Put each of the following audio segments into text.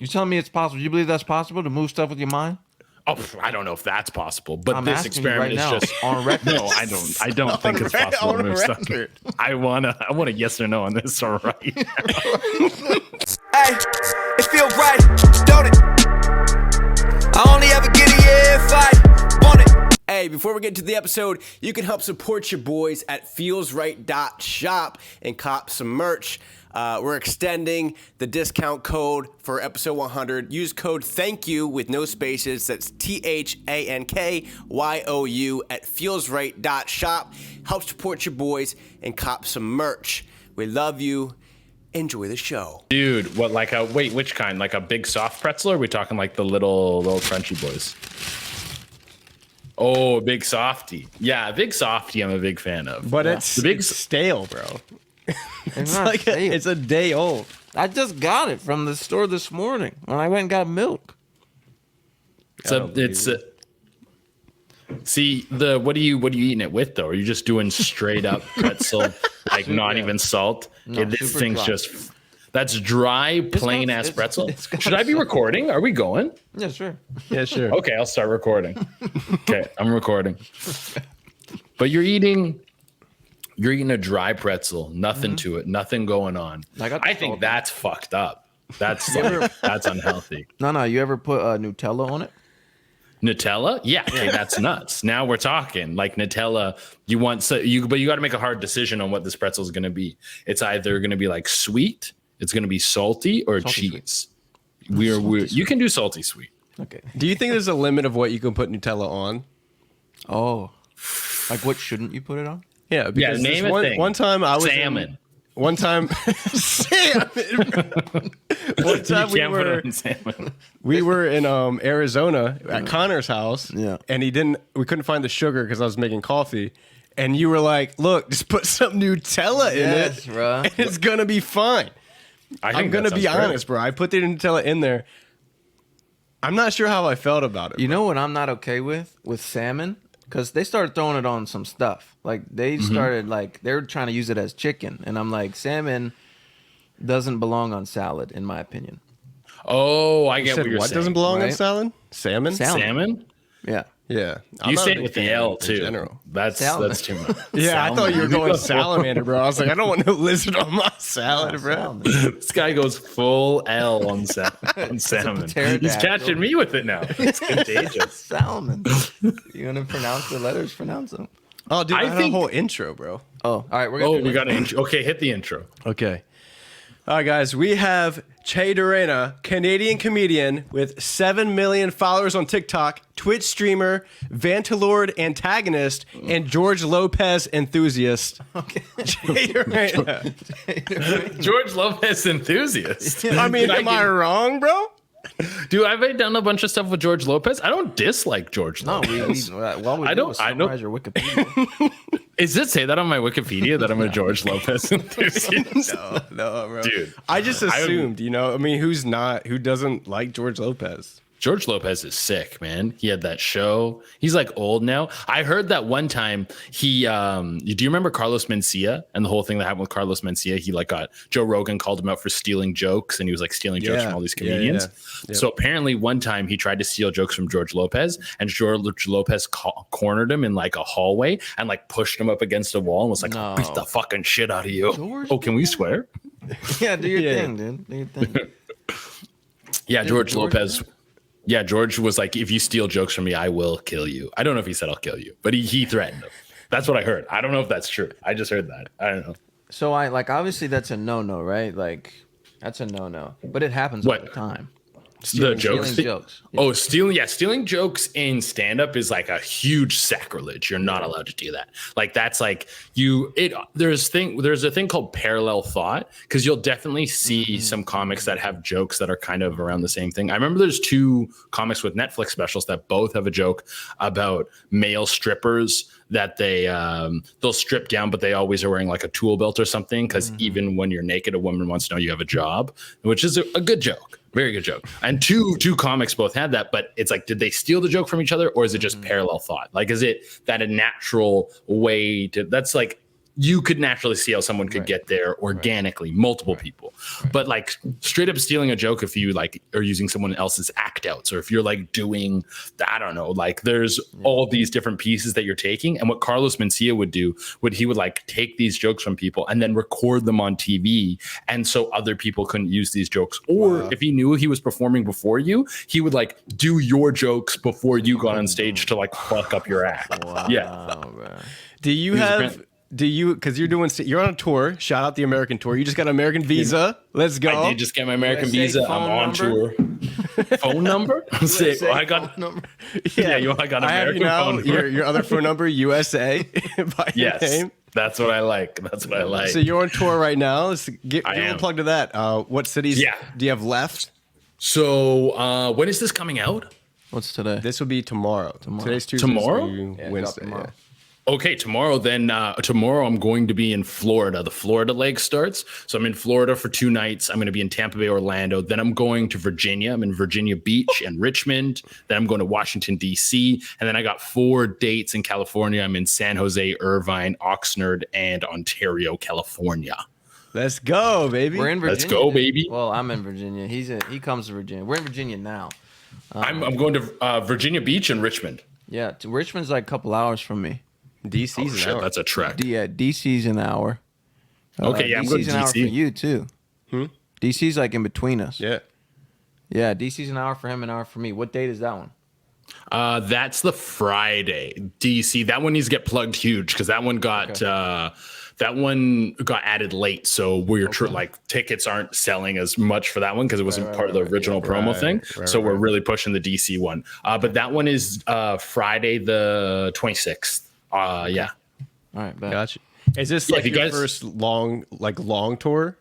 You telling me it's possible? You believe that's possible to move stuff with your mind? Oh, I don't know if that's possible, but I'm this asking you experiment right is now, just on record. No, I don't think it's possible to move stuff. I want a yes or no on this. All right. Hey, it feel right, don't it? I only ever get it if I want it. Hey, before we get to the episode, you can help support your boys at feelsright.shop and cop some merch. We're extending the discount code for episode 100. Use code THANKYOU with no spaces. That's THANKYOU at feelsright.shop. Help support your boys and cop some merch. We love you. Enjoy the show. Dude, what, like a, wait, which kind? Like a big soft pretzel, or are we talking like the little crunchy boys? Oh, big softy. Yeah, big softy I'm a big fan of. But yeah. it's stale, bro. It's like it's a day old. I just got it from the store this morning when I went and got milk. See, what are you eating it with though? Are you just doing straight up pretzel, like not even salt? No, this super thing's dry. that's dry, plain ass pretzel. Should I be recording? Are we going? Yeah, sure. Yeah, sure. Okay, I'll start recording. Okay, I'm recording. But you're eating a dry pretzel, nothing to it, nothing going on. I think that's fucked up. That's that's unhealthy. No, you ever put Nutella on it? Nutella? Yeah, okay, that's nuts. Now we're talking like Nutella. But you got to make a hard decision on what this pretzel is going to be. It's either going to be like sweet, it's going to be salty, or cheese. You can do salty sweet. Okay. Do you think there's a limit of what you can put Nutella on? Oh, like what shouldn't you put it on? Yeah, because name a thing. one time I was salmon. One time, salmon. One time we were in Arizona at Connor's house, and we couldn't find the sugar because I was making coffee, and you were like, "Look, just put some Nutella in it, bro. and it's gonna be fine." I'm gonna be honest, bro. I put the Nutella in there. I'm not sure how I felt about it. You know what I'm not okay with salmon? Because they started throwing it on some stuff. Like, they started, they were trying to use it as chicken. And I'm like, salmon doesn't belong on salad, in my opinion. Oh, I get what you're saying. What doesn't belong on right? salad? Salmon? Salmon? Yeah. Yeah. You say it with the L, too. In general. That's too much. Yeah, salmon. I thought you were going salamander, bro. I was like, I don't want no lizard on my salad, bro. This guy goes full L on salmon. He's catching me with it now. It's contagious. Salmon. You want to pronounce the letters? Pronounce them. Oh, dude, I think a whole intro, bro. Oh, all right. We got an intro. Okay, hit the intro. Okay. All right, guys, we have Durena, Canadian comedian with 7 million followers on TikTok, Twitch streamer, Vantilord antagonist, and George Lopez enthusiast. Okay. Durena. George Lopez enthusiast. I mean, am I wrong, bro? Dude, I've done a bunch of stuff with George Lopez. I don't dislike George Lopez. I don't summarize your Wikipedia. Does it say that on my Wikipedia that I'm a George Lopez enthusiast? No, bro. Dude, I just assumed, I mean, who doesn't like George Lopez? George Lopez is sick, man. He had that show. He's like old now. I heard that one time do you remember Carlos Mencia and the whole thing that happened with Carlos Mencia? He got Joe Rogan called him out for stealing jokes, and he was like stealing jokes from all these comedians. Yeah. So apparently one time he tried to steal jokes from George Lopez, and George Lopez cornered him in like a hallway and like pushed him up against a wall and was like, I'll beat the fucking shit out of you. Can we swear? Yeah, do your thing, dude. Do your thing. Yeah, George Lopez. Yeah, George was like, if you steal jokes from me, I will kill you. I don't know if he said I'll kill you, but he threatened him. That's what I heard. I don't know if that's true. I just heard that. I don't know. So obviously that's a no-no, right? Like, that's a no-no. But it happens all the time. Stealing jokes. Yeah. Oh, stealing jokes in stand-up is like a huge sacrilege. You're not allowed to do that. Like that's like there's a thing called parallel thought, because you'll definitely see some comics that have jokes that are kind of around the same thing. I remember there's 2 comics with Netflix specials that both have a joke about male strippers that they'll strip down, but they always are wearing like a tool belt or something, because even when you're naked, a woman wants to know you have a job, which is a good joke. Very good joke. And two comics both had that, but it's like, did they steal the joke from each other, or is it just parallel thought? Like, is it that a natural way to, that's like you could naturally see how someone could get there organically, multiple people. But like straight up stealing a joke, if you like are using someone else's act outs, or if you're like doing, I don't know, like there's all these different pieces that you're taking. And what Carlos Mencia would do, he would like take these jokes from people and then record them on TV. And so other people couldn't use these jokes. Or if he knew he was performing before you, he would like do your jokes before you got on stage to like fuck up your act. Man. Because you're on a tour. Shout out the American tour. You just got an American visa. Let's go. I did just get my American visa. I'm on tour. Phone number? I got number. I got an American phone number. Your other phone number, USA. By your name. That's what I like. So you're on tour right now. Let's give a plug to that. What cities do you have left? So when is this coming out? What's today? This will be tomorrow. Today's Tuesday. Tomorrow? Wednesday. Tomorrow. Okay, tomorrow I'm going to be in Florida. The Florida leg starts. So I'm in Florida for 2 nights. I'm going to be in Tampa Bay, Orlando. Then I'm going to Virginia. I'm in Virginia Beach and Richmond. Then I'm going to Washington, D.C. And then I got 4 dates in California. I'm in San Jose, Irvine, Oxnard, and Ontario, California. Let's go, baby. We're in Virginia. Let's go, baby. Well, I'm in Virginia. He comes to Virginia. We're in Virginia now. I'm going to Virginia Beach and Richmond. Yeah, Richmond's like a couple hours from me. DC's an hour. That's a trek. Yeah, DC's an hour. Okay, I'm going DC's to an DC. hour for you too. DC's like in between us. Yeah. Yeah, DC's an hour for him, an hour for me. What date is that one? That's the Friday. DC. That one needs to get plugged huge because that one got added late. So we're like tickets aren't selling as much for that one because it wasn't part of the original promo thing. So we're really pushing the DC one. But that one is Friday the 26th. Yeah. All right, bet. Gotcha. Is this like your first long tour?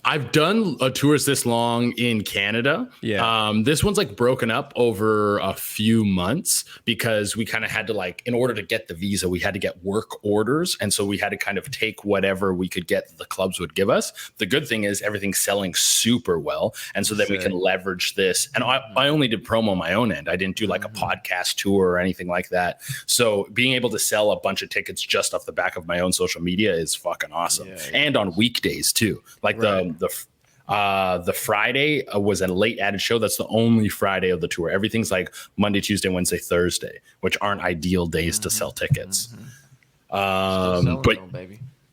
I've done tours this long in Canada. Yeah. This one's like broken up over a few months because we kind of had to like, in order to get the visa, we had to get work orders. And so we had to kind of take whatever we could get the clubs would give us. The good thing is everything's selling super well. And so then we can leverage this. And I only did promo on my own end. I didn't do like a podcast tour or anything like that. So being able to sell a bunch of tickets just off the back of my own social media is fucking awesome. Yeah. And on weekdays too. Like the Friday was a late added show. That's the only Friday of the tour. Everything's like Monday, Tuesday, Wednesday, Thursday, which aren't ideal days to sell tickets.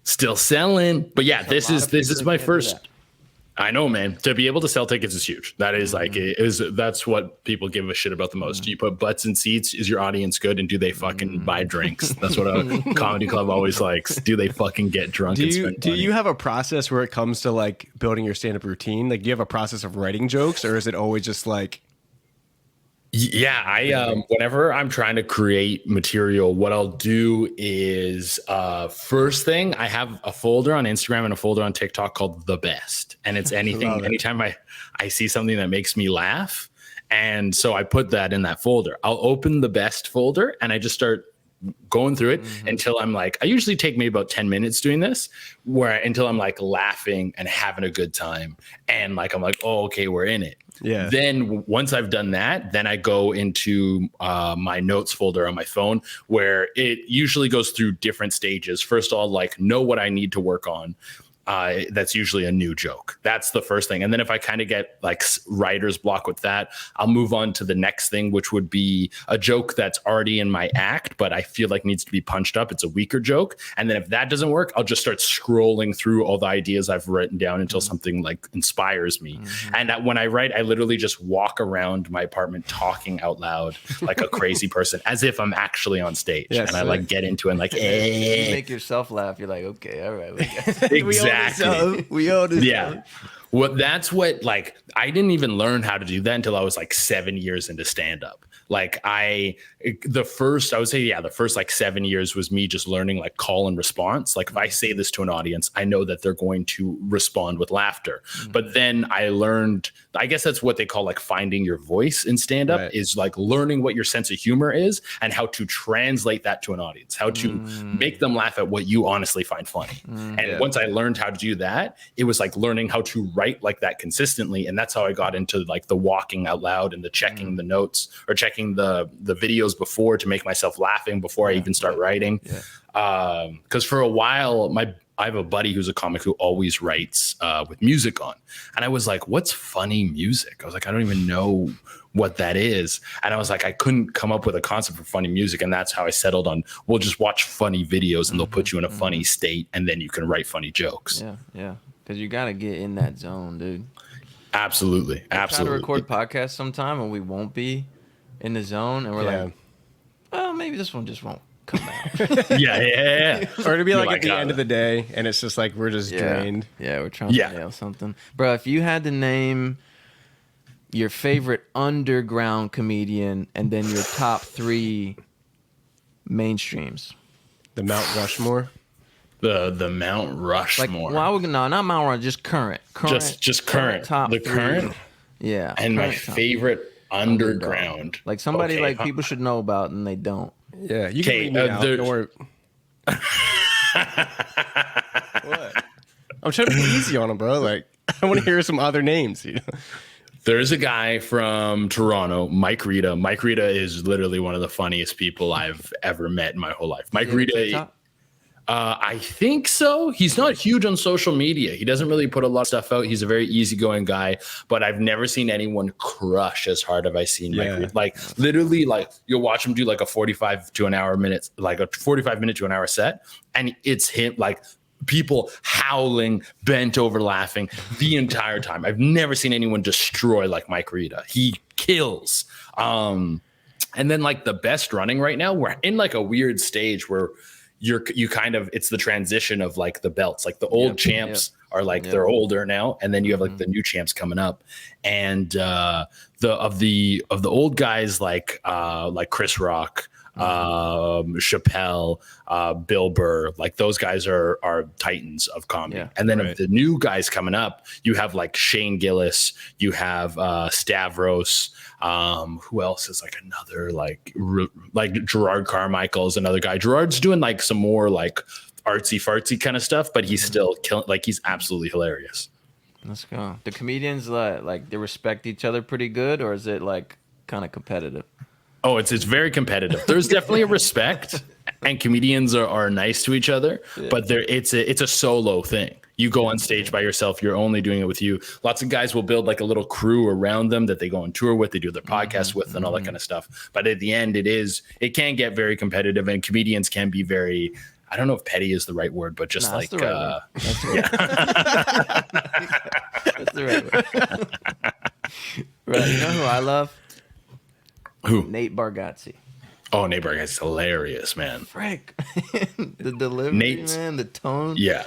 Still selling. But yeah, this is my first. I know, man. To be able to sell tickets is huge. That is that's what people give a shit about the most. You put butts in seats. Is your audience good? And do they fucking buy drinks? That's what a comedy club always likes. Do they fucking get drunk? Do you have a process where it comes to like building your stand-up routine? Like, do you have a process of writing jokes, or is it always just like? Yeah, I whenever I'm trying to create material, what I'll do is first thing, I have a folder on Instagram and a folder on TikTok called The Best. And it's anytime I see something that makes me laugh. And so I put that in that folder. I'll open the best folder and I just start going through it until I'm like, I usually take maybe about 10 minutes doing this until I'm like laughing and having a good time. And like, I'm like, oh, okay, we're in it. Yeah. Then once I've done that, then I go into my notes folder on my phone where it usually goes through different stages. First of all, like know what I need to work on. That's usually a new joke. That's the first thing. And then if I kind of get like writer's block with that, I'll move on to the next thing, which would be a joke that's already in my act, but I feel like needs to be punched up. It's a weaker joke. And then if that doesn't work, I'll just start scrolling through all the ideas I've written down until something like inspires me. And when I write, I literally just walk around my apartment talking out loud like a crazy person, as if I'm actually on stage. Yes, and I like get into it and like, You make yourself laugh. You're like, okay, all right. Exactly. We all do. Yeah. Well, that's what, like, I didn't even learn how to do that until I was like 7 years into stand up. Like the first like 7 years was me just learning like call and response. Like if I say this to an audience, I know that they're going to respond with laughter. But then I learned, I guess that's what they call like finding your voice in stand up, is like learning what your sense of humor is and how to translate that to an audience, how to make them laugh at what you honestly find funny. And once I learned how to do that, it was like learning how to write like that consistently. And that's how I got into like the walking out loud and the checking the notes or checking the videos before to make myself laughing before I even start writing. Because for a while, I have a buddy who's a comic who always writes with music on. And I was like, what's funny music? I was like, I don't even know what that is. And I was like, I couldn't come up with a concept for funny music. And that's how I settled on, we'll just watch funny videos and they'll put you in a funny state and then you can write funny jokes. Yeah. Because you got to get in that zone, dude. Absolutely. I try to record podcasts sometime and we won't be in the zone. And we're like, well, maybe this one just won't come out. yeah. Or to be like at the end of the day and it's just like we're just drained. Yeah, we're trying to nail something. Bro, if you had to name your favorite underground comedian and then your top 3 mainstreams. The Mount Rushmore? The Mount Rushmore. Like, well, not Mount Rushmore, just current. Just current. Top the 3. Current? Yeah. And my favorite underground. Like somebody like people should know about and they don't. Yeah, you can leave me out. Don't worry. What? I'm trying to be easy on them, bro. Like, I want to hear some other names. You know? There's a guy from Toronto, Mike Rita. Mike Rita is literally one of the funniest people I've ever met in my whole life. Mike Rita, I think so. He's not huge on social media. He doesn't really put a lot of stuff out. He's a very easygoing guy, but I've never seen anyone crush as hard as I've seen Mike Rita. Like literally, like you'll watch him do like a 45 to an hour minutes, like a 45 minute to an hour set, and it's him like people howling, bent over laughing the entire time. I've never seen anyone destroy like Mike Rita. He kills. And then like the best running right now, we're in like a weird stage where you kind of, it's the transition of like the belts, like the old champs are like they're older now, and then you have like the new champs coming up, and the old guys like Chris Rock, Chappelle, Bill Burr, like those guys are titans of comedy. And then of the new guys coming up, you have like Shane Gillis, you have Stavros, who else is like another like Gerard Carmichael is another guy. Gerard's doing like some more like artsy fartsy kind of stuff, but he's still killing, like he's absolutely hilarious. Let's go. The comedians like they respect each other pretty good, or is it like kind of competitive? Oh, it's very competitive. There's definitely a respect, and comedians are nice to each other. But it's a solo thing. You go on stage by yourself. You're only doing it with you. Lots of guys will build like a little crew around them that they go on tour with. They do their podcast with, and all that kind of stuff. But at the end, it can get very competitive, and comedians can be very. I don't know if petty is the right word, but just like that's the right word. Right. You know who I love? Who? Nate Bargatze. Oh, Nate Bargatze's hilarious, man. Frick. The delivery, man, the tone. Yeah.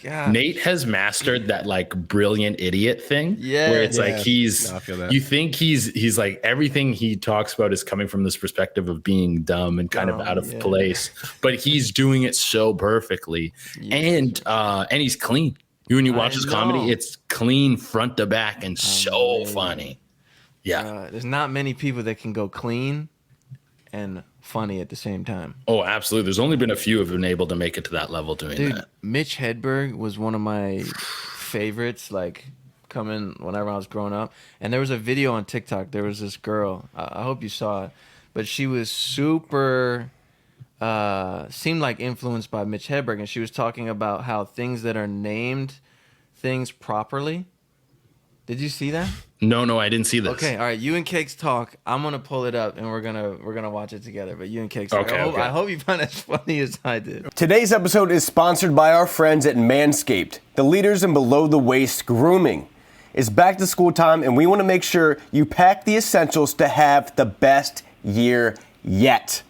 God. Nate has mastered that like brilliant idiot thing. Yeah. Where it's like I feel that. you think he's like everything he talks about is coming from this perspective of being dumb and kind of out of place. But he's doing it so perfectly. And he's clean. When you watch his comedy, it's clean front to back and so funny. Yeah. There's not many people that can go clean and funny at the same time. Oh, absolutely. There's only been a few who've been able to make it to that level doing that. Mitch Hedberg was one of my favorites, like coming whenever I was growing up. And there was a video on TikTok. There was this girl. I hope you saw it. But she was super, seemed like influenced by Mitch Hedberg. And she was talking about how things that are named things properly. Did you see that? No, I didn't see this. Okay, all right. You and Cakes talk. I'm gonna pull it up and we're gonna watch it together. But you and Cakes talk. Okay. I hope you find it as funny as I did. Today's episode is sponsored by our friends at Manscaped, the leaders in below the waist grooming. It's back to school time, and we want to make sure you pack the essentials to have the best year yet.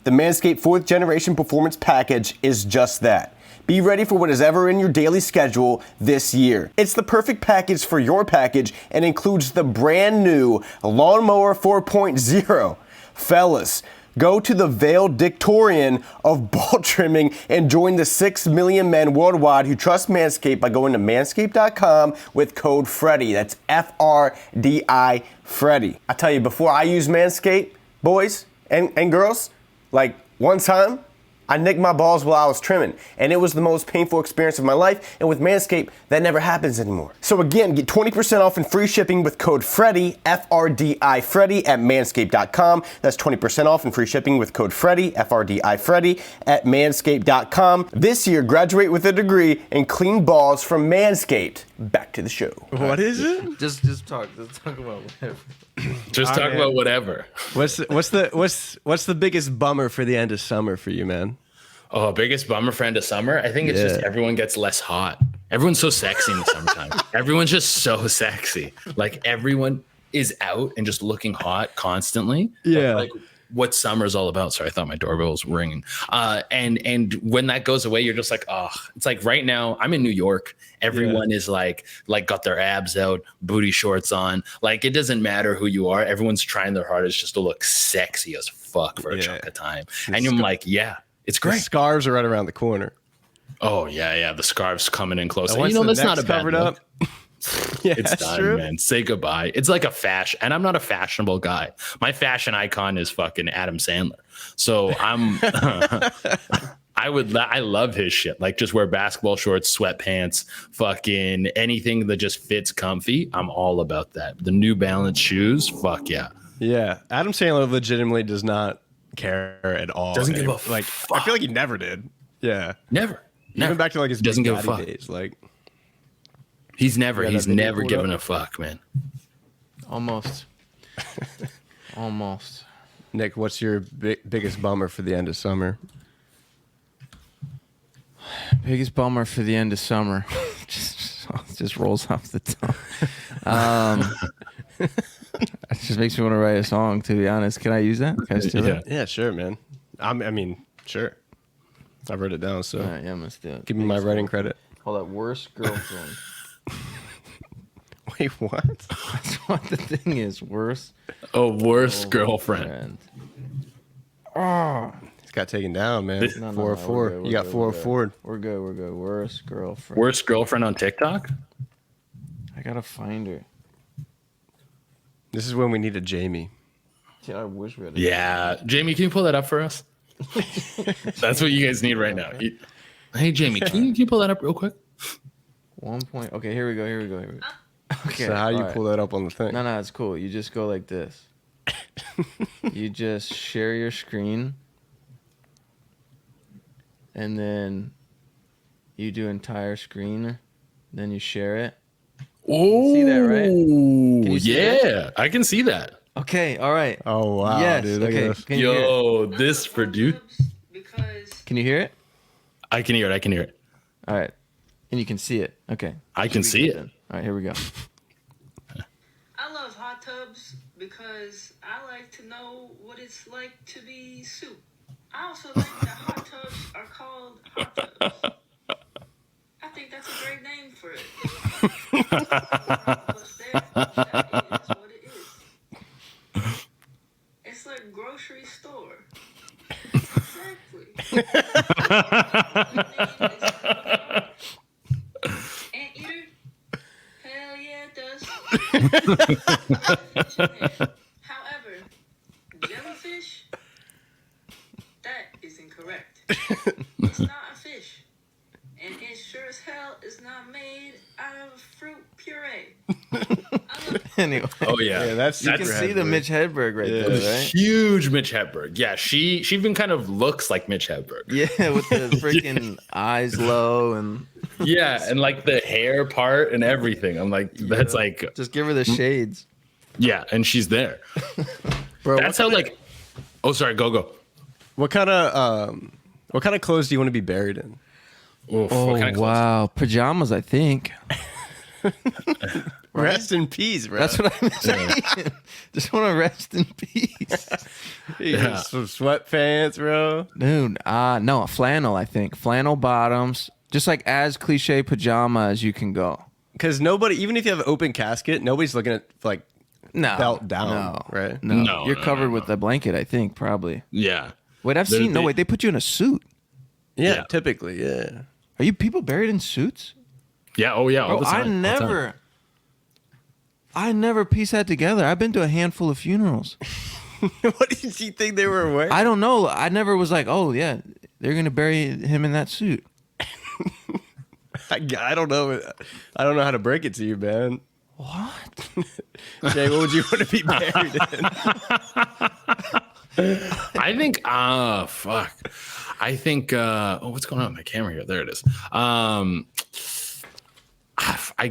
The Manscaped 4th Generation Performance Package is just that. Be ready for what is ever in your daily schedule this year. It's the perfect package for your package and includes the brand new Lawnmower 4.0. Fellas, go to the valedictorian of ball trimming and join the 6 million men worldwide who trust Manscaped by going to manscaped.com with code FRDi. That's FRDi, Freddy. I tell you, before I use Manscaped, boys and girls, like one time, I nicked my balls while I was trimming, and it was the most painful experience of my life, and with Manscaped, that never happens anymore. So again, get 20% off and free shipping with code FRDi, F-R-D-I, Freddy, at manscaped.com. That's 20% off and free shipping with code FRDi, F-R-D-I, Freddy, at manscaped.com. This year, graduate with a degree in clean balls from Manscaped. Back to the show. What is it? Just talk. Let's talk about whatever. Just talk about whatever. What's the biggest bummer for the end of summer for you, man? Oh, biggest bummer for end of summer? I think it's just everyone gets less hot. Everyone's so sexy in the summertime. Everyone's just so sexy. Like everyone is out and just looking hot constantly. Yeah. That's like what summer is all about. Sorry, I thought my doorbell was ringing. And when that goes away, you're just like, oh, it's like right now I'm in New York. Everyone is like got their abs out, booty shorts on. Like it doesn't matter who you are. Everyone's trying their hardest just to look sexy as fuck for a chunk of time. And I'm like, yeah, it's great. The scarves are right around the corner. Oh yeah. The scarves coming in close. And That's not a bad covered look. up. Yeah, It's done, true. man. Say goodbye. It's like a fashion, and I'm not a fashionable guy. My fashion icon is fucking Adam Sandler. So I love his shit. Like just wear basketball shorts, sweatpants, fucking anything that just fits comfy. I'm all about that. The New Balance shoes, fuck yeah. Yeah, Adam Sandler legitimately does not care at all. Doesn't give a like. fuck. I feel like he never did. Yeah, Never. even back to like his Doesn't Big give a Daddy fuck. days. Like He's never that video pulled given up? a fuck, man. Almost. Nick, what's your biggest bummer for the end of summer? Biggest bummer for the end of summer. just rolls off the tongue. It just makes me want to write a song, to be honest. Can I use that? Can I steal it? Yeah, sure, man. I mean, sure. I've wrote it down, so All right, yeah, I'm going to steal it. give me my writing credit. Hold up. Worst girlfriend. Wait, what? That's what the thing is. Worst Worst girlfriend. friend. He's got taken down, man. This- No, 404. we're good, You got 404. We're good. Worst girlfriend. Worst girlfriend on TikTok? I got to find her. This is when we need a Jamie. Yeah, I wish we had Yeah. Jamie, can you pull that up for us? That's what you guys need right now. Hey, Jamie, can you pull that up real quick? 1 point. Okay, here we go. Okay. So how do you all right. pull that up on the thing? No, it's cool. You just go like this. You just share your screen. And then you do entire screen. Then you share it. Oh, see that, right? Can you see yeah, I can see that. Okay, all right. Oh, wow, Yes, dude. Look okay. at this. Can you hear it? Yo, this for dude. Can you hear it? I can hear it. All right. And you can see it. Okay. I can see it. All right, here we go. I love hot tubs because I like to know what it's like to be soup. I also like that hot tubs are called hot tubs. I think that's a great name for it. What's there? That is what it is. It's like grocery store. Exactly. Anteater? Hell yeah, it does. However, jellyfish? That is incorrect. It's not a fish. And it sure as hell is not made out of fruit puree. Anyway. Oh yeah, that's You can see the Mitch Hedberg right there, right? huge Mitch Hedberg. Yeah, she even kind of looks like Mitch Hedberg. Yeah, with the freaking eyes low and Yeah, and like the hair part and everything. I'm like, that's like, just give her the shades. yeah, and she's there. Bro, That's how like. Oh, sorry. Go. what kind of clothes do you want to be buried in? Oof, Oh, what kind of clothes? wow. Pajamas, I think. Rest in peace, bro. That's what I'm saying. Just want to rest in peace. Yeah. Some sweatpants, bro. Dude, no, a flannel, I think. Flannel bottoms. Just like as cliche pajama as you can go. Because nobody, even if you have an open casket, nobody's looking at like No. belt down, no, right? No. No, You're no, covered no, with a blanket, I think, probably. Yeah. Wait, I've They're- seen. No, they- wait, they put you in a suit. Yeah, Yeah. typically, yeah. Are you people buried in suits? Yeah. Oh yeah. All Bro, the time. all the time. I never piece that together. I've been to a handful of funerals. What did you think they were wearing? I don't know. I never was like, oh yeah, they're gonna bury him in that suit. I don't know. I don't know how to break it to you, man. What? Jay, what would you want to be buried in? I think, fuck. I think, what's going on with my camera here? There it is. I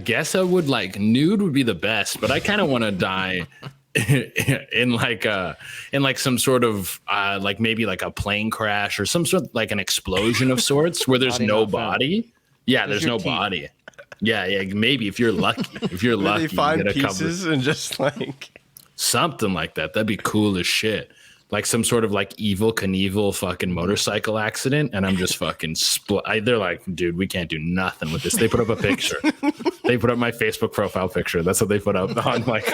guess I would like nude would be the best, but I kind of want to die in like some sort of like maybe like a plane crash or some sort of like an explosion of sorts where there's no body. Yeah, there's no body. Yeah, maybe if you're lucky. If you're lucky, they find you get a pieces couple, and just like something like that. That'd be cool as shit. Like some sort of like Evil Knievel fucking motorcycle accident, and I'm just fucking they're like, dude, we can't do nothing with this. They put up a picture. They put up my Facebook profile picture. That's what they put up on like,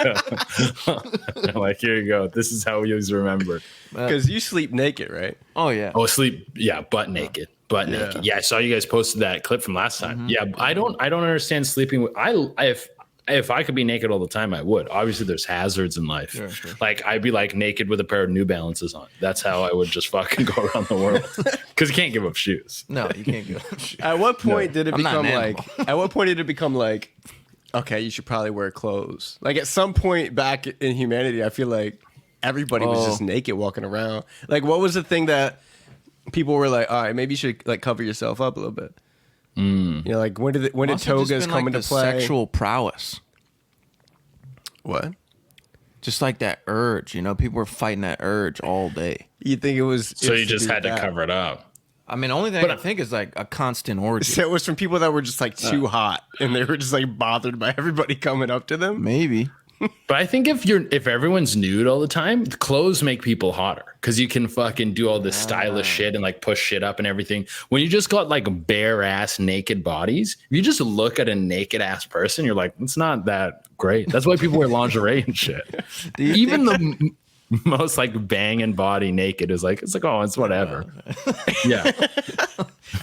like here you go. This is how you remember. because you sleep naked, right? Oh yeah. Oh, sleep. Yeah, butt naked. Naked. Yeah, I saw you guys posted that clip from last time. Yeah, I don't understand sleeping with if I could be naked all the time, I would. Obviously, there's hazards in life. Sure. Like I'd be like naked with a pair of New Balances on. That's how I would just fucking go around the world. Because you can't give up shoes. No, you can't give up shoes. At what point did it I'm not become an like? At what point did it become like? Okay, you should probably wear clothes. Like at some point back in humanity, I feel like everybody was just naked walking around. Like, what was the thing that people were like, all right, maybe you should like cover yourself up a little bit. You know, like when did togas come into play? Sexual prowess. What? Just like that urge, you know, people were fighting that urge all day. You think it was? So you just had to cover it up. I mean, the only thing I think is like a constant orgy. So it was from people that were just like too hot, and they were just like bothered by everybody coming up to them. Maybe. But I think if everyone's nude all the time, the clothes make people hotter because you can fucking do all this stylish shit and like push shit up and everything. When you just got like bare ass naked bodies, if you just look at a naked ass person, you're like, it's not that great. That's why people wear lingerie and shit. Even the most like banging body naked is like, it's like, oh, it's whatever. Yeah.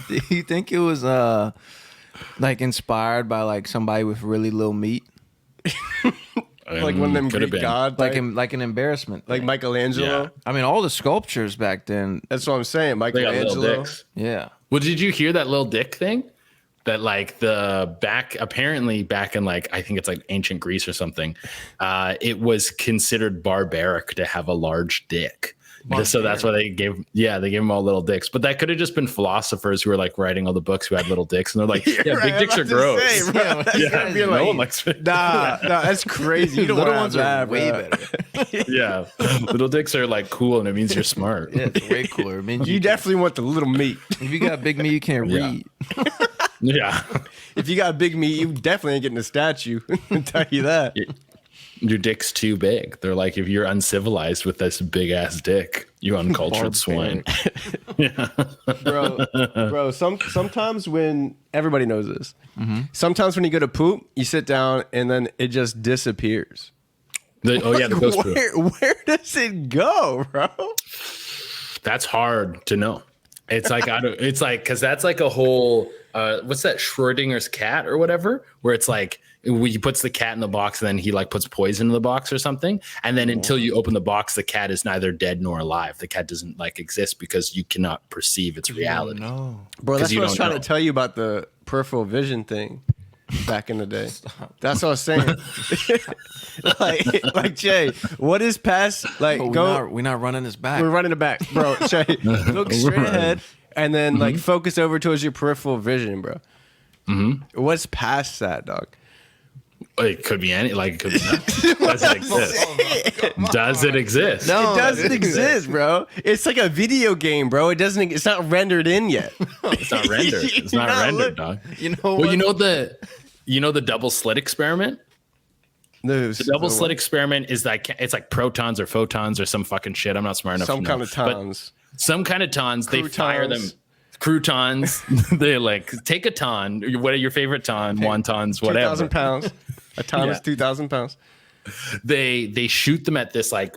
Do you think it was like inspired by like somebody with really little meat? Like one of them Greek god, like an embarrassment, like Michelangelo. Yeah. I mean, all the sculptures back then. That's what I'm saying, They got little Michelangelo. dicks. Yeah. Well, did you hear that little dick thing? That like apparently back in like, I think it's like ancient Greece or something, it was considered barbaric to have a large dick. So that's why they gave them all little dicks. But that could have just been philosophers who were like writing all the books who had little dicks, and they're like, yeah, right, big dicks are gross. No one likes it. Nah, that's crazy. You don't Little want ones that, are way bro. better. Yeah, little dicks are like cool, and it means you're smart. Yeah, it's way cooler. It means You definitely want the little meat. if you got big meat, you can't Yeah. read. Yeah, If you got big meat, you definitely ain't getting a statue. I'll tell you that. your dick's too big. They're like, if you're uncivilized with this big ass dick, you uncultured swine. Bro, sometimes when everybody knows this, sometimes when you go to poop, you sit down and then it just disappears. The ghost poop. Where does it go, bro? That's hard to know. It's like it's like because that's like a whole what's that Schrodinger's cat or whatever, where it's like he puts the cat in the box and then he like puts poison in the box or something, and then until you open the box, the cat is neither dead nor alive. The cat doesn't like exist because you cannot perceive its reality. No. Bro, that's you what I was don't trying know. to tell you about the peripheral vision thing back in the day. That's what I was saying. like Jay, what is past? Like, We're not running this back. We're running it back, bro. Jay, look straight ahead, and then like focus over towards your peripheral vision, bro. What's past that, dog? It could be any like it could be does it exist? Does it exist? No, It doesn't exist, bro. It's like a video game, bro. It's not rendered in yet. It's not rendered. It's not rendered, dog. You know Well, what? you know the double slit experiment? The double slit experiment is like it's like protons or photons or some fucking shit. I'm not smart enough. Some to kind know. of tons. But some kind of tons. They fire them. Croutons. Croutons. They like take a ton. What are your favorite ton? Wontons, whatever. 2,000 pounds. A ton is 2,000 pounds. They shoot them at this like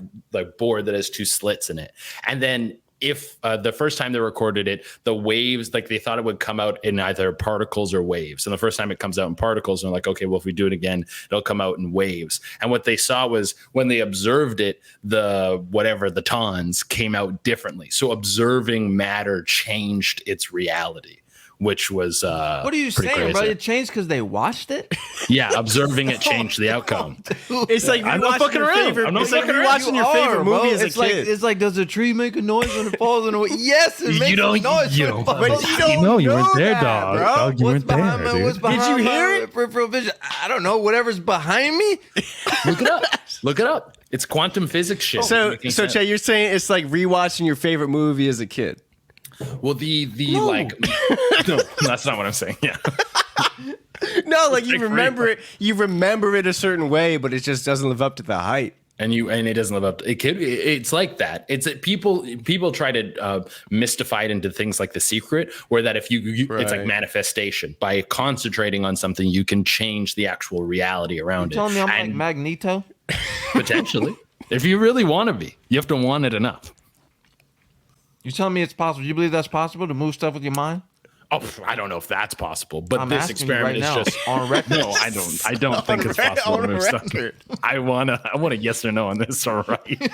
board that has two slits in it, and then if the first time they recorded it, the waves, like they thought it would come out in either particles or waves. And the first time it comes out in particles, and they're like, okay, well, if we do it again, it'll come out in waves. And what they saw was when they observed it, the tons came out differently. So observing matter changed its reality, which was what are you saying, crazy. bro? It changed because they watched it? Yeah, observing it changed the outcome. It's like I'm not fucking around. I'm not fucking around. watching your favorite movie as a kid. It's like, does a tree make a noise when it falls in a way? Yes, it makes a noise. You when it don't- falls. but you know you weren't there, that, dog. bro. Dog, you What's weren't there, behind my- dude. what's behind you hear my it? peripheral vision? I don't know. Whatever's behind me. Look it up. Look it up. It's quantum physics shit. So Che, you're saying it's like rewatching your favorite movie as a kid. Well, like, no, that's not what I'm saying. Yeah. No, like you like remember it. You remember it a certain way, but it just doesn't live up to the hype. And it doesn't live up to it. It's like that. It's that people try to mystify it into things like The Secret, where that if you it's like Right. manifestation. By concentrating on something, you can change the actual reality around You telling it. me I'm like And Magneto? potentially, if you really want to be, you have to want it enough. You telling me it's possible? You believe that's possible to move stuff with your mind? Oh, I don't know if that's possible, but I'm this asking you experiment right is now, just on record. No, I don't think it's possible to on move stuff. record. I want a yes or no on this. All right.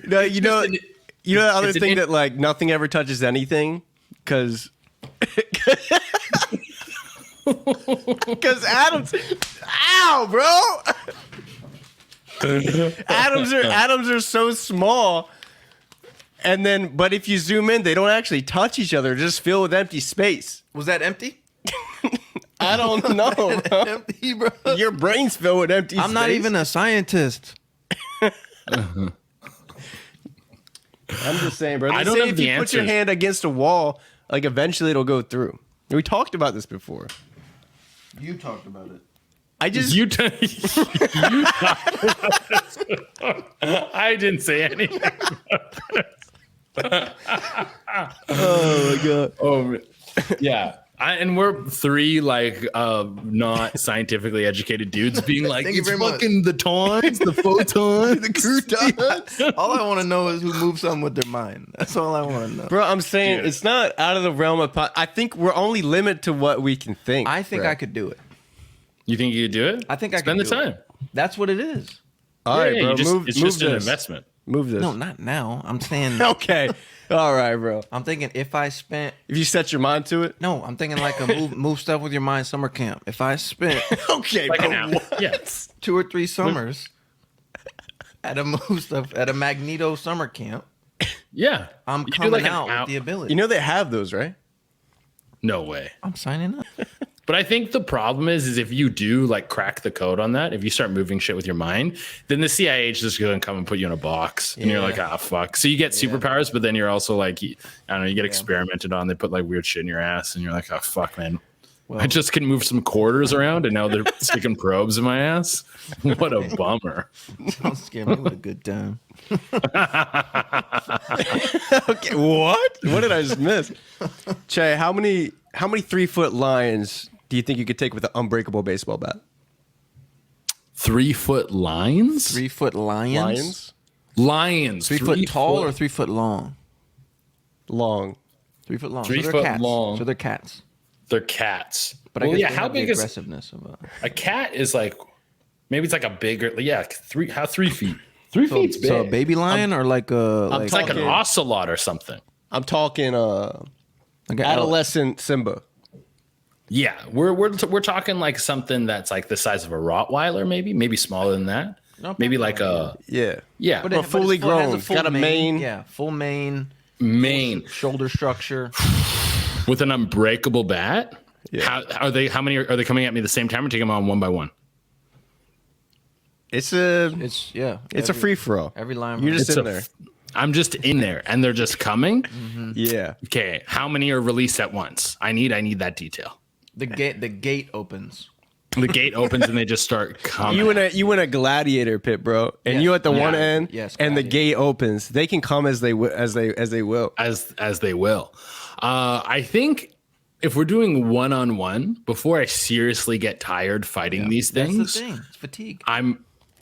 No, you know the other it's an thing in- that like nothing ever touches anything because atoms. Ow, bro. atoms are so small. And then, but if you zoom in, they don't actually touch each other. They're just filled with empty space. Was that empty? I don't know, bro. Empty, bro. Your brain's filled with empty space. I'm not even a scientist. I'm just saying, bro. They I don't say have if the you put your answers. hand against a wall, like eventually it'll go through. We talked about this before. You talked about it. I just You I didn't say anything. oh my god. Oh, yeah. And we're three like not scientifically educated dudes being like, Thank you it's very much. fucking the tons, the photons, the croutons. All I want to know is who moves something with their mind. That's all I want to know. Bro, I'm saying it's not out of the realm of I think we're only limited to what we can think. I think bro. I could do it. You think you could do it? I think I spend could the do it. time. That's what it is. All right, Yeah, bro. you just, move it's move just an this. investment. Move this. No, not now. I'm saying. Okay. All right, bro. I'm thinking if I spent. If you set your mind to it. No, I'm thinking like a move stuff with your mind summer camp. If I spent Okay, Like bro. an apple. Yeah. 2 or 3 summers at a move stuff at a Magneto summer camp, Yeah. I'm You do coming like an out with app- the ability. You know they have those, right? No way. I'm signing up. But I think the problem is if you do like crack the code on that, if you start moving shit with your mind, then the CIA is just going to come and put you in a box, and you're like, ah, fuck. So you get superpowers, but then you're also like, I don't know, you get experimented on. They put like weird shit in your ass, and you're like, oh fuck, man. I just can move some quarters around, and now they're sticking probes in my ass. What a bummer. Don't scare me with a good time. Okay, what? What did I just miss? Che, how many 3-foot lions do you think you could take with an unbreakable baseball bat? 3-foot lines? 3-foot lions? Lions. 3 foot tall or 3 foot long? Long. 3 foot long. 3 so they're foot cats. long. So they're cats. They're cats. But I well, guess yeah, they how have the big is aggressiveness of a cat? Is like maybe it's like a bigger 3 feet. 3 feet's big. So a baby lion or like a It's like an ocelot or something. I'm talking like an adolescent Simba. Yeah, we're talking like something that's like the size of a Rottweiler, maybe smaller than that. No, maybe like a Yeah. yeah, But Or it- fully it's full- it has grown. a full Got a mane. Yeah, full mane, mane shoulder structure. with an unbreakable bat. Yeah. How are they? How many are they coming at me at the same time or taking them on one by one? It's It's a free for all. Every lion. You're just It's in there. I'm just in there, and they're just coming. Yeah. Okay, how many are released at once? I need that detail. the gate opens. The gate opens and they just start coming. You in a gladiator pit, bro, and Yes. you at the one Yeah. end, Yes, and the gladiator. gate opens. They can come as they will. as they will. I think if we're doing one-on-one, before I seriously get tired fighting these That's things, the thing. It's fatigue.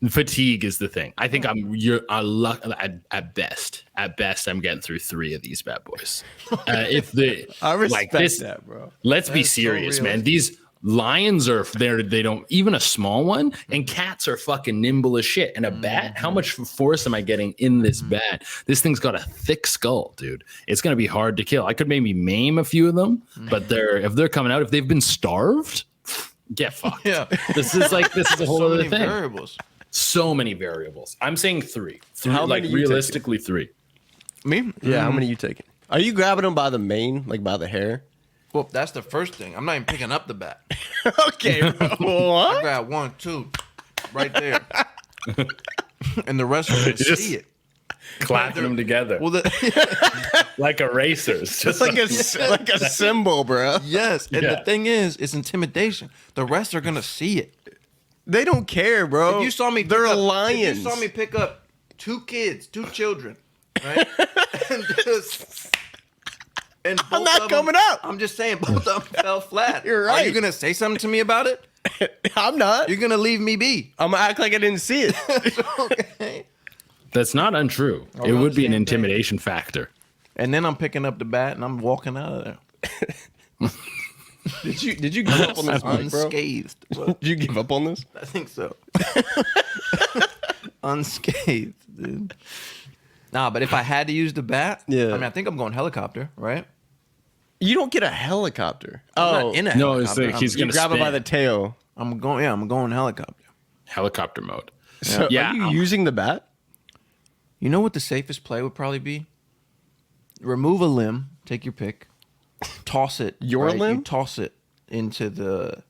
fatigue is the thing. I think at best. At best, I'm getting through 3 of these bad boys. If the I respect this, that, bro. Let's be serious, man. These lions are there. They don't even a small one, and cats are fucking nimble as shit. And a bat, how much force am I getting in this bat? This thing's got a thick skull, dude. It's gonna be hard to kill. I could maybe maim a few of them, but if they're coming out, if they've been starved, get fucked. Yeah. This is a whole other thing. Variables. So many variables. I'm saying 3. How Like many you realistically 3. Me? Yeah, how many are you taking? Are you grabbing them by the mane, like by the hair? Well, that's the first thing. I'm not even picking up the bat. Okay, bro. I What? grab 1, 2, right there, and the rest are gonna Just- see it. Clapping them together Well, like erasers. Just It's like a symbol, bro. yes, and Yeah. the thing is, it's intimidation. The rest are gonna see it. They don't care, bro. If you saw me, they're pick up, lions. If you saw me pick up 2 kids, 2 children, right, and just. And I'm both not of them- coming up. I'm just saying, both of them fell flat. You're Are you right. gonna say something to me about it? I'm not. You're gonna leave me be. I'm gonna act like I didn't see it. Okay. That's not untrue. We're It on would the be an same intimidation factor. And then I'm picking up the bat and I'm walking out of there Did you give up on this, Mike, bro? unscathed. Well, Did you give up on this? I think so. Unscathed, dude. Nah, but if I had to use the bat, Yeah. I mean, I think I'm going helicopter, right? You don't get a helicopter. I'm not in a No, it's helicopter. like he's you gonna grab it by spin. the tail. I'm going helicopter. Helicopter mode. So Yeah. are you using the bat? You know what the safest play would probably be? Remove a limb, take your pick, toss it. Your right? limb? You toss it into the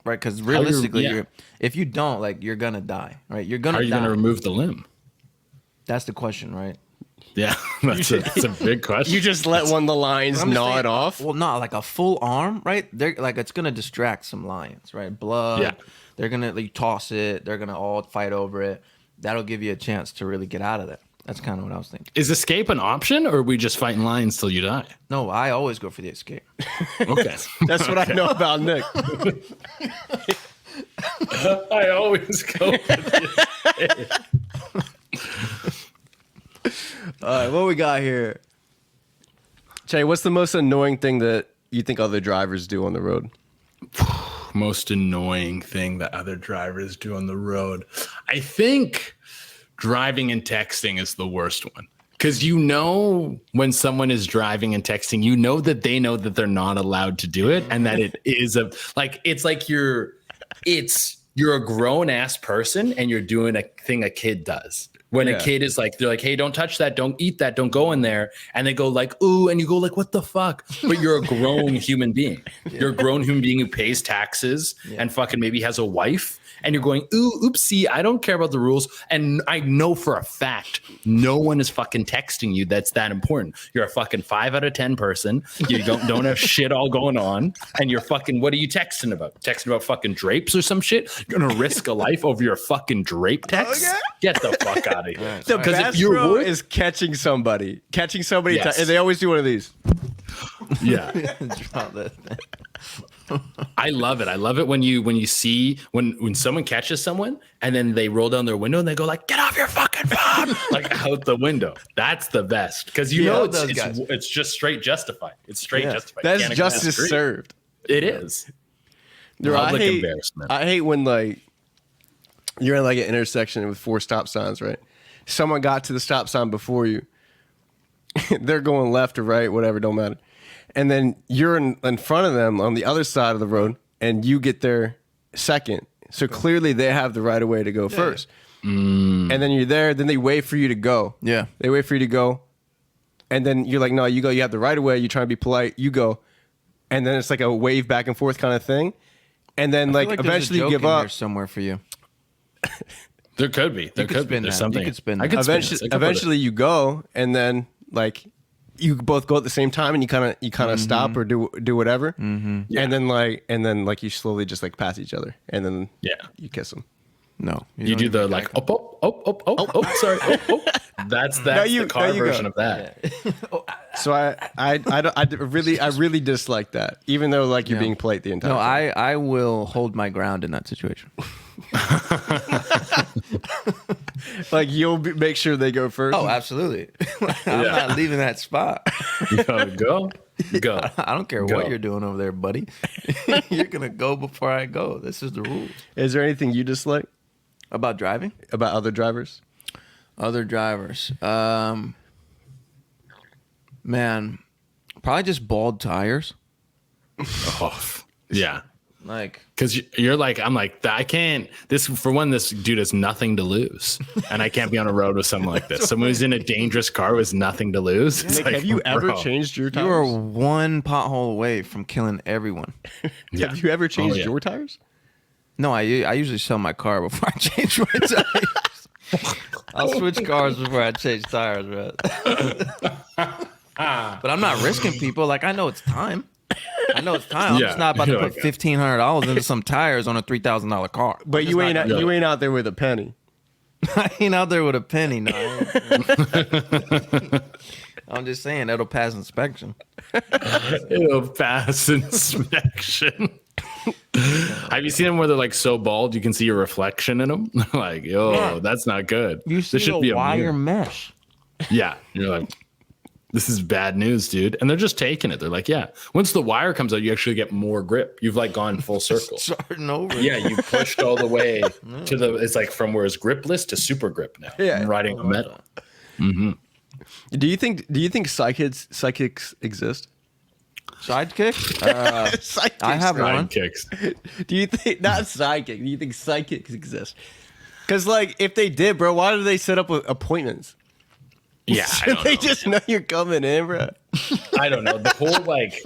right because you- realistically, yeah. if you don't, like, you're gonna die, right? You're gonna How are you die. going to remove the limb? That's the question, right? Yeah, that's a big question. You just let one of the lions I'm just gnaw saying, it off? Well, not like a full arm, right? They're like it's gonna distract some lions, right? Blood. Yeah. They're gonna like, toss it. They're gonna all fight over it. That'll give you a chance to really get out of there. That's kind of what I was thinking. Is escape an option, or are we just fighting lions till you die? No, I always go for the escape. Okay. That's what I know about Nick. I always go. All right, what we got here? Che, what's the most annoying thing that you think other drivers do on the road? Most annoying thing that other drivers do on the road. I think driving and texting is the worst one. Because you know when someone is driving and texting, you know that they know that they're not allowed to do it, and that it is it's like you're a grown ass person and you're doing a thing a kid does. When Yeah. a kid is like, they're like, hey, don't touch that, don't eat that, don't go in there. And they go like, ooh, and you go like, what the fuck? But you're a grown human being. You're a grown human being who pays taxes and fucking maybe has a wife. And you're going, ooh, oopsie, I don't care about the rules. And I know for a fact, no one is fucking texting you that's that important. You're a fucking 5 out of 10 person. You don't have shit all going on. And you're fucking, what are you texting about? Texting about fucking drapes or some shit? You're going to risk a life over your fucking drape text? Okay. Get the fuck out of here. The Because best, if you're bro, worth- is catching somebody. Yes. And they always do one of these. Yeah. Drop that. I love it. I love it when you see when someone catches someone and then they roll down their window and they go like, get off your fucking phone, like out the window. That's the best. Because you know those guys. it's just straight justified. It's straight justified. You That's can't ignore justice the street. served. It is. Dude, Public embarrassment. I hate when like you're in like an intersection with 4 stop signs, right? Someone got to the stop sign before you. They're going left or right, whatever, don't matter. And then you're in front of them on the other side of the road, and you get there second. So clearly they have the right of way to go first. And then you're there, then they wait for you to go. Yeah. They wait for you to go. And then you're like, no, you go, you have the right of way, you're trying to be polite, you go. And then it's like a wave back and forth kind of thing. And then I feel like there's a eventually you joke give in up. there somewhere for you. There could be. There could could be. spin There's that. You something. could spin I that. could spin Eventually, this. I could put it. eventually you go, and then like you both go at the same time, and you kind of stop or do whatever, and then like you slowly just like pass each other, and then Yeah. you kiss them. No, You do the like, sorry. That's you- the car there you go. version of that. So I really dislike that, even though like you're being polite the entire No, time. I will hold my ground in that situation. Like make sure they go first. Oh, absolutely. I'm not leaving that spot. Go. I don't care what you're doing over there, buddy. You're gonna go before I go. This is the rules. Is there anything you dislike About driving? about other drivers? Other drivers. Man, probably just bald tires. Oh, yeah. Like, Because you're like, I'm like, I can't. This dude has nothing to lose, and I can't be on a road with someone like this. Someone who's in a dangerous car with nothing to lose. It's Nick, like, have you ever bro. changed your tires? you are one pothole away from killing everyone. Yeah. Have you ever changed yeah. your tires? No, I usually sell my car before I change my tires. I'll switch cars before I change tires, bro. But I'm not risking people. Like, I know it's time. I'm Yeah, just not about to you're put like, $1,500 into some tires on a $3,000 car. But you ain't out there with a penny. I ain't out there with a penny. No, I'm just saying that'll pass inspection. It'll pass inspection. Have you seen them where they're like so bald you can see your reflection in them? Like, yo, that's not good. You see This should be a a wire mirror. mesh. Yeah, you're like, this is bad news, dude. And they're just taking it. They're like, yeah. Once the wire comes out, you actually get more grip. You've like gone full circle. Starting over. Yeah, you pushed all the way to the. It's like from where it's gripless to super grip now. Yeah. I'm riding a metal. Do you think psychics exist? Sidekick? Psychics. I have Ride one. kicks. Do you think not psychic? Do you think psychics exist? Because like if they did, bro, why do they set up appointments? Yeah, I don't They know. just know you're coming in, bro. I don't know. The whole like,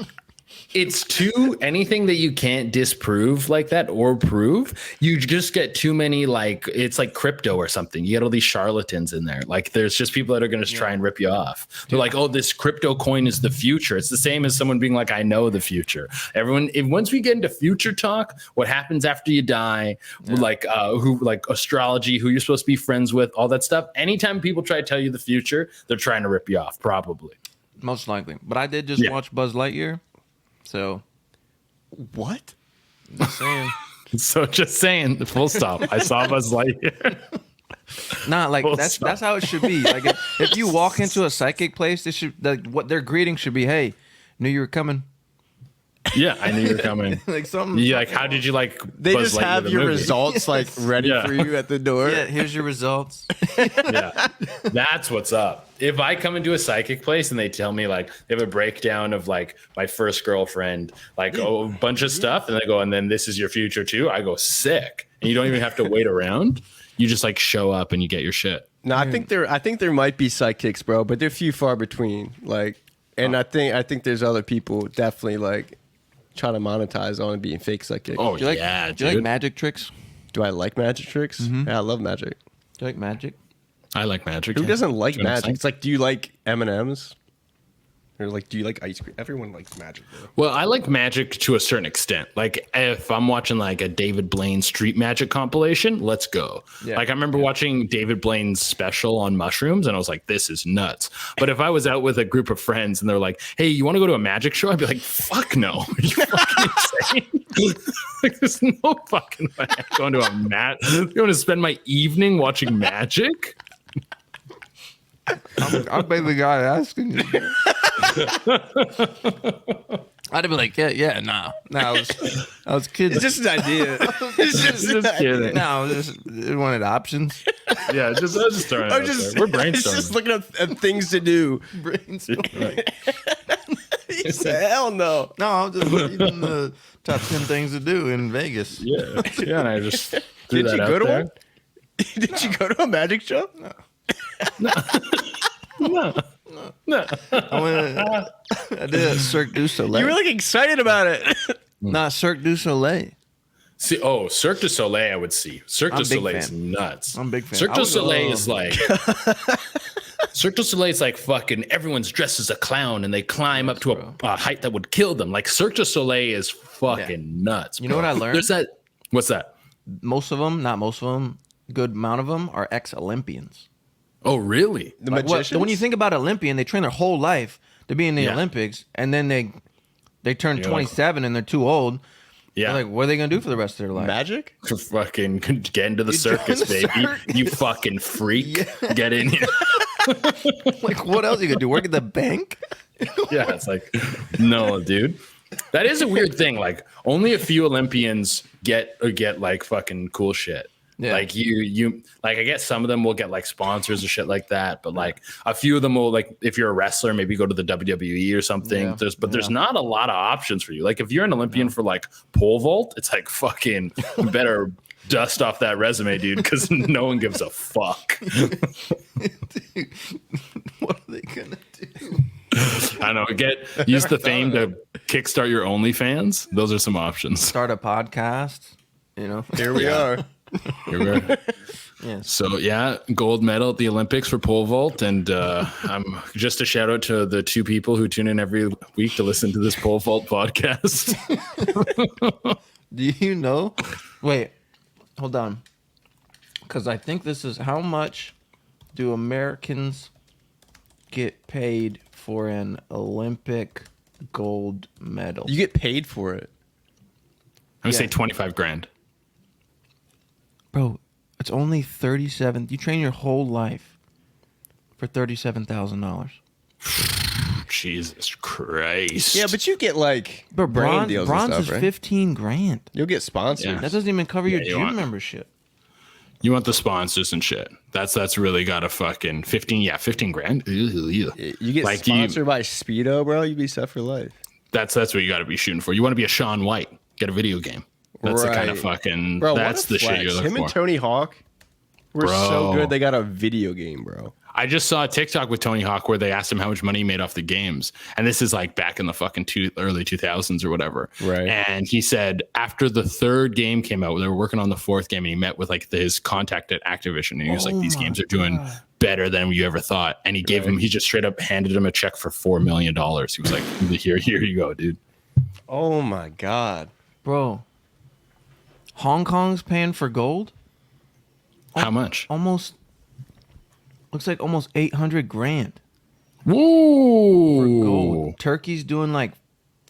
it's too anything that you can't disprove like that or prove. You just get too many like it's like crypto or something. You get all these charlatans in there. Like there's just people that are going to try and rip you off. They're like, oh, this crypto coin is the future. It's the same as someone being like, I know the future. Once we get into future talk, what happens after you die, like who like astrology, who you're supposed to be friends with, all that stuff. Anytime people try to tell you the future, they're trying to rip you off, probably. Most likely. But I did just watch Buzz Lightyear. So, What? just saying. So just saying, full stop. I saw Buzz Lightyear. Nah, like Full that's stop. how it should be. Like if you walk into a psychic place, they should like what their greeting should be. Hey, knew you were coming. Yeah, I knew you were coming. Like something. Yeah, like how did you like? They Buzz just Lightyear have the your movie? results like ready Yeah. for you at the door. Yeah, here's your results. Yeah, that's what's up. If I come into a psychic place and they tell me like they have a breakdown of like my first girlfriend, like a bunch of stuff, and they go, and then this is your future too. I go sick, and you don't even have to wait around. You just like show up and you get your shit. No, I think there might be psychics, bro, but they're few far between. Like, and I think there's other people definitely like trying to monetize on being fake psychic. Oh Do you like, yeah, do you like magic tricks? Do I like magic tricks? Yeah, I love magic. Do you like magic? I like magic. Who yeah. doesn't like Do you know what I'm magic? saying? It's like, do you like M&Ms? Or like, do you like ice cream? Everyone likes magic, bro. Well, I like magic to a certain extent. Like if I'm watching like a David Blaine street magic compilation, let's go. Yeah. Like I remember watching David Blaine's special on mushrooms and I was like, this is nuts. But if I was out with a group of friends and they're like, hey, you want to go to a magic show? I'd be like, fuck no. Are you fucking insane? Like there's no fucking way I'm going to a you want to spend my evening watching magic? I'm basically the guy asking you. I'd be like, nah. I was kidding. It's just an idea. It's just an idea. kidding. No, I was just wanted options. Yeah, I was just throwing it I'm out just, there. We're it's brainstorming. just looking at things to do. Brainstorming. He said, hell no. No, I'm just reading the top 10 things to do in Vegas. Yeah, and I just threw Did that you out go to there. one? Did you go to a magic show? No. I did a Cirque du Soleil. You were like excited about it. Not Cirque du Soleil. See, Cirque du Soleil, I would see. Cirque I'm du a big Soleil is fan. nuts. I'm a big fan. Cirque I du would go- Soleil is like Cirque du Soleil is like fucking everyone's dressed as a clown and they climb up to a height that would kill them. Like Cirque du Soleil is fucking nuts. You know bro. what I learned? There's that. What's that? Most of them, not most of them, good amount of them are ex-Olympians. Oh, really? The Like magicians? when you think about Olympian, they train their whole life to be in the Yeah. Olympics, and then they turn You're 27 and they're too old, Yeah. Like, what are they gonna do for the rest of their life? Magic? Fucking get into the circus, join the baby. You fucking freak. Yeah. Get in here. Like, what else are you gonna do? Work at the bank? Yeah, it's like, no, dude. That is a weird thing. Like, only a few Olympians get like fucking cool shit. Yeah. Like you like, I guess some of them will get like sponsors or shit like that, but like a few of them will, like, if you're a wrestler, maybe go to the WWE or something. Yeah. There's not a lot of options for you. Like, if you're an Olympian for like pole vault, it's like, fucking you better dust off that resume, dude, because no one gives a fuck. Dude, what are they gonna do? I don't know. Use the fame to kickstart your OnlyFans. Those are some options. Start a podcast. You know, Here we are. Here we are. Yes. So yeah, gold medal at the Olympics for pole vault, and I'm just a shout out to the 2 people who tune in every week to listen to this pole vault podcast. Do you know? Wait, hold on, because I think this is how much do Americans get paid for an Olympic gold medal? You get paid for it. I'm gonna say 25 grand. Bro, it's only 37. You train your whole life for $37,000. Jesus Christ. Yeah, but you get like But brand deals bronze and stuff, is right? 15 grand. You'll get sponsors. Yeah. That doesn't even cover your you gym want- membership. You want the sponsors and shit. That's really got a fucking 15 grand. Ew. You get Like, sponsored by Speedo, bro. You be set for life. That's what you got to be shooting for. You want to be a Shaun White. Get a video game. That's the kind of Right. fucking. Bro, that's what a the shit flex. you're looking Him for. and Tony Hawk were so Bro. good. They got a video game, bro. I just saw a TikTok with Tony Hawk where they asked him how much money he made off the games. And this is like back in the fucking early 2000s or whatever. Right. And he said after the 3rd game came out, they were working on the 4th game, and he met with like his contact at Activision. And he was like, these games are doing better than you ever thought. And he gave him, he just straight up handed him a check for $4 million. He was like, here you go, dude. Oh my god. Bro, Hong Kong's paying for gold? How much? Looks like almost 800 grand. Woo! Gold. Turkey's doing like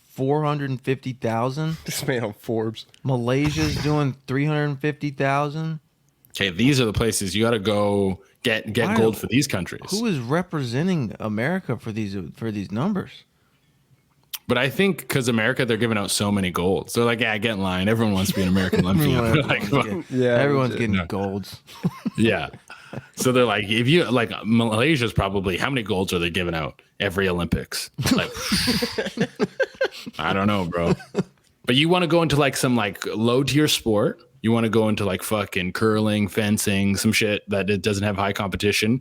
450,000. This man on Forbes. Malaysia's doing 350,000. Okay, these are the places you got to go get gold for these countries. Who is representing America for these numbers? But I think because America, they're giving out so many golds. They're like, yeah, get in line. Everyone wants to be an American Olympian. Like, Yeah, Everyone's legit. getting No. golds. yeah. So they're like, if you like, Malaysia's probably, how many golds are they giving out every Olympics? Like, I don't know, bro. But you want to go into like some like low tier sport. You want to go into like fucking curling, fencing, some shit that it doesn't have high competition.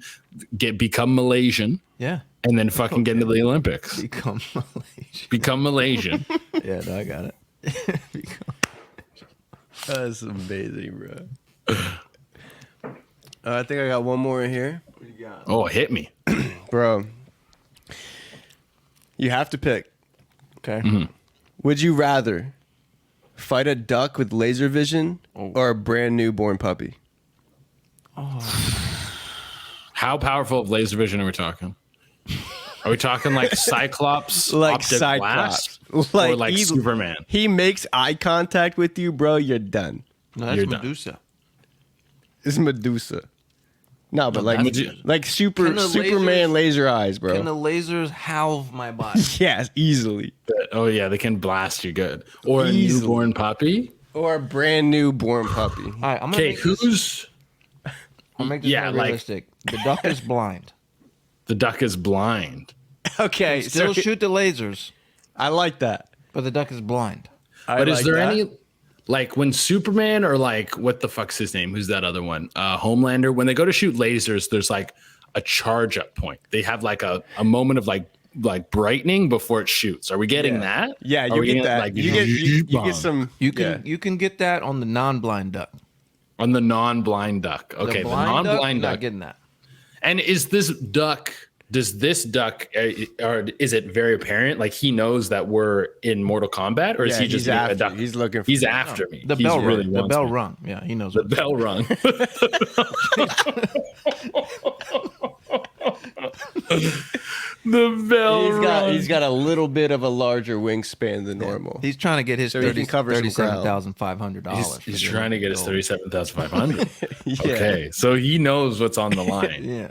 Become Malaysian. Yeah. And then fucking get into the Olympics. Become Malaysian. Become Malaysian. Yeah, no, I got it. That's amazing, bro. I think I got one more in here. Oh, hit me. Bro, you have to pick. Okay. Would you rather fight a duck with laser vision or a brand new born puppy? How powerful of laser vision are we talking? Are we talking like Cyclops, Like optic Cyclops. blast, Like or like he- Superman? He makes eye contact with you, bro. You're done. No, that's You're done. Medusa. It's Medusa. No, but like that's- like Can the Superman lasers- laser eyes, bro. Can the lasers halve my body? Yes, easily. Oh yeah, they can blast you good. Or a Easily. newborn puppy. Or a brand new born puppy. All right, I'm gonna Okay, make this, who's I'll make this yeah, more like- realistic. The duck is blind. the duck is blind? Okay, Still so shoot the lasers, I like that. but the duck is blind. But is like there that. any like when Superman or like what the fuck's his name? Who's that other one? Homelander. When they go to shoot lasers, there's like a charge up point. They have like a moment of like brightening before it shoots. Are we getting that? Yeah, Are you we get getting, that. like, you bomb get some. You can get that on the non-blind duck. on the non-blind duck. Okay, the blind non-blind not duck. getting that. And is this duck? Does this duck, or is it very apparent? Like he knows that we're in Mortal Kombat, or is Yeah, he just he's being a after duck? you. He's looking for He's you. after me. The He's bell really rung. The wants bell me. rung. Yeah, he knows. The What bell rung. The bell He's got a little bit of a larger wingspan than normal. He's trying to get his So he can cover some ground. $37,500. He's trying to get his 37,500. Yeah. Okay, so he knows what's on the line. Yeah.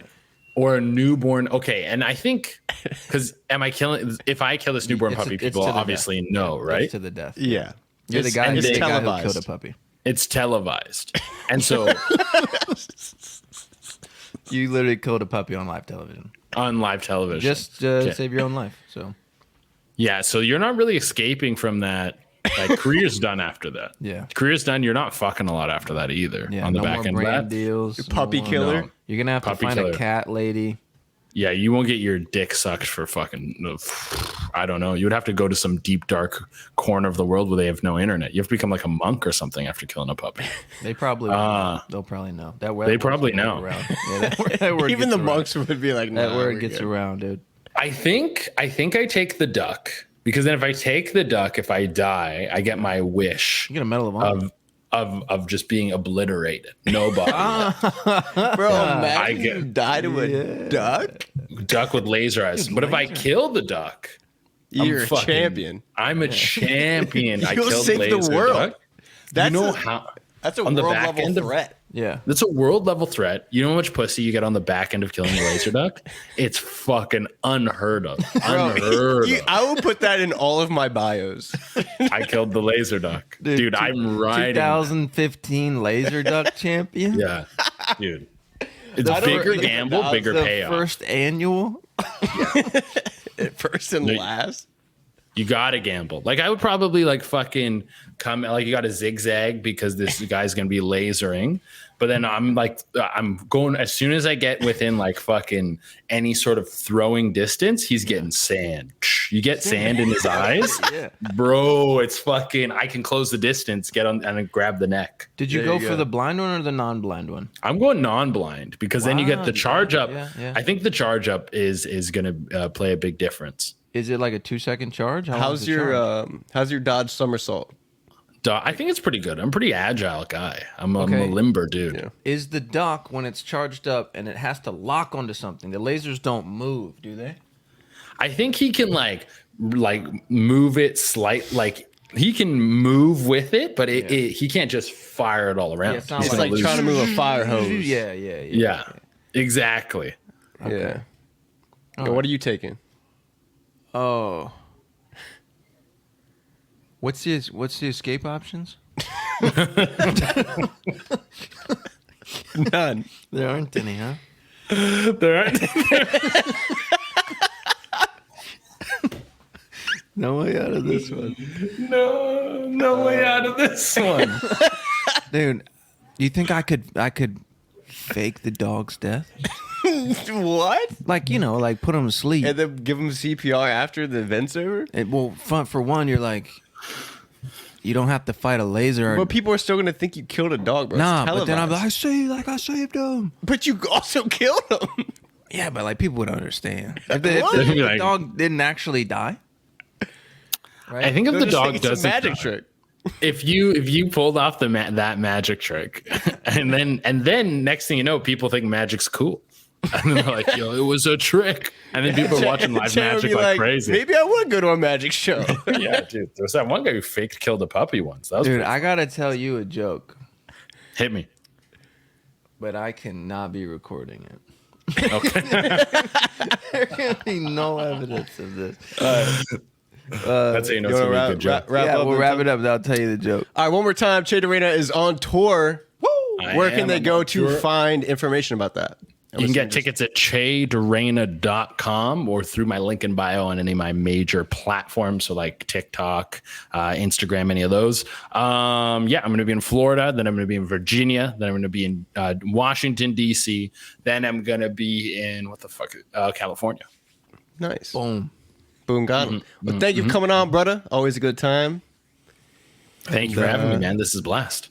Or a newborn. Okay, and I think because if I kill this newborn puppy, people obviously know, right? It's to the death. Yeah. You're the guy, it's who televised. killed a puppy. It's televised, and so You literally killed a puppy on live television. on live television, Just save your own life. So yeah. So you're not really escaping from that. Like career's done after that. Yeah. Career's done. You're not fucking a lot after that either. yeah, on the no back more end of brand that. deals. Puppy killer. No. You're gonna have to Puppy find killer. a cat lady. Yeah, you won't get your dick sucked for fucking. I don't know. You would have to go to some deep dark corner of the world where they have no internet. You have to become like a monk or something after killing a puppy. They probably they'll probably know that word. They probably know. Around. Yeah, that word Even gets the around. monks would be like, That nah, word we're gets good. around, dude. I think I take the duck because then if I take the duck, if I die, I get my wish You get a medal of honor. of just being obliterated. Nobody. Bro, imagine get- you die to a duck. Duck with laser eyes. But if I kill the duck, You're a fucking- champion. I'm a champion. I You'll killed save the laser world. duck. That's you know a- how That's a on the world back level end of- threat. Yeah. That's a world level threat. You know how much pussy you get on the back end of killing a laser duck? It's fucking unheard of. Unheard of. I will put that in all of my bios. I killed the laser duck. Dude, I'm riding. 2015 laser duck champion. Yeah. Dude. It's bigger gamble, bigger the payoff. First annual. First and No, last. You gotta gamble. Like I would probably like fucking come like you got to zigzag because this guy's gonna be lasering. But then I'm like I'm going as soon as I get within like fucking any sort of throwing distance, he's getting sand. You get sand in his eyes, Yeah. bro. It's fucking. I can close the distance, get on and grab the neck. Did you There go you for go. the blind one or the non-blind one? I'm going non-blind because then you get Wow, the charge up. yeah. I think the charge up is gonna play a big difference. Is it like a 2-second charge? How long How's does it charge? your Dodge somersault? I think it's pretty good. I'm a pretty agile guy. I'm a Okay. limber dude. Yeah. Is the duck when it's charged up and it has to lock onto something? The lasers don't move, do they? I think he can like move it like he can move with it, but he can't just fire it all around. Yeah, it's not He's It's gonna like trying to move a fire hose. Yeah. Yeah, exactly. Yeah. Yo, what are you taking? Oh. What's the escape options? None. There aren't any, huh? There aren't. No way out of this one. No way out of this one. Dude, you think I could fake the dog's death? What? Like, like put him to sleep. And then give him CPR after the event's over? For one, you're like, you don't have to fight a laser. But people are still going to think you killed a dog, bro. Nah, It's but then I'm televised. like, I saved him. But you also killed him. Yeah, but like people would understand. If What? the Like- dog didn't actually die. Right? I think if They'll the just dog think it's a does magic trick. if you pulled off that magic trick, and then next thing you know, people think magic's cool, and then they're like, "Yo, it was a trick," and then people are watching live Chad would magic be like crazy. Maybe I would go to a magic show. Yeah, dude. There was that one guy who faked killed a puppy once. That was Dude, pretty- I gotta tell you a joke, hit me. but I cannot be recording it. Okay. There can be no evidence of this. That's how you know it's You gonna be a wanna good joke. Yeah, up we'll and wrap tell- it up. And I'll tell you the joke. All right, one more time. Che Durena is on tour. I Where can am they go on to tour. find information about that? You can get tickets at chedurena.com or through my link in bio on any of my major platforms. So like TikTok, Instagram, any of those. I'm going to be in Florida. Then I'm going to be in Virginia. Then I'm going to be in Washington, D.C. Then I'm going to be in California. Nice. Boom. Boom, got him. Well, thank you for coming on, brother. Always a good time. Thank you for having me, man. This is a blast.